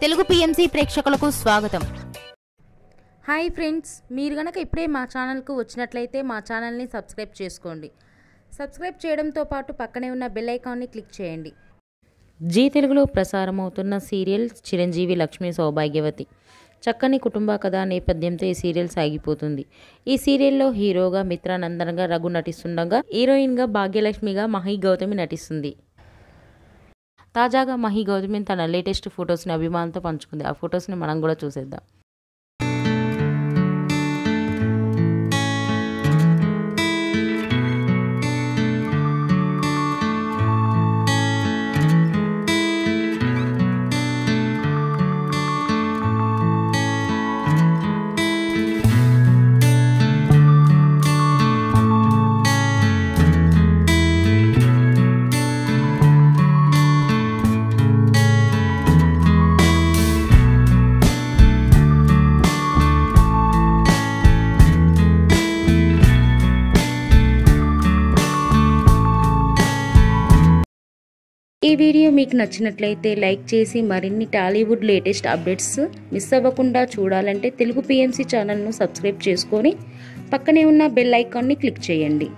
Telugu PMC ప్రేక్షకులకు స్వాగతం. Hi friends, మీరు గనక ఇప్పుడే మా ఛానల్కు వచ్చినట్లయితే మా ఛానల్ని సబ్స్క్రైబ్ చేసుకోండి. సబ్స్క్రైబ్ చేయడంతో పాటు పక్కనే ఉన్న బెల్ ఐకాన్ని క్లిక్ చేయండి. జీ తెలుగులో ప్రసారమవుతున్న సీరియల్ చిరంజీవి లక్ష్మీ సౌభాగ్యవతి. చక్కని కుటుంబ కథ నేపథ్యంతో ఈ సీరియల్ సాగిపోతుంది. ఈ సీరియల్లో హీరోగా మిత్రానందన్గా రఘు నటిస్తుండగా, హీరోయిన్గా భాగ్యలక్ష్మిగా మహి గౌతమి నటిస్తుంది. తాజాగా మహి గౌతమి తన లేటెస్ట్ ఫొటోస్ని అభిమానులతో పంచుకుంది. ఆ ఫొటోస్ని మనం కూడా చూసేద్దాం. ఈ వీడియో మీకు నచ్చినట్లయితే లైక్ చేసి మరిన్ని టాలీవుడ్ లేటెస్ట్ అప్డేట్స్ మిస్ అవ్వకుండా చూడాలంటే తెలుగు పిఎంసి ఛానల్ను సబ్స్క్రైబ్ చేసుకొని పక్కనే ఉన్న బెల్ ఐకాన్ని క్లిక్ చేయండి.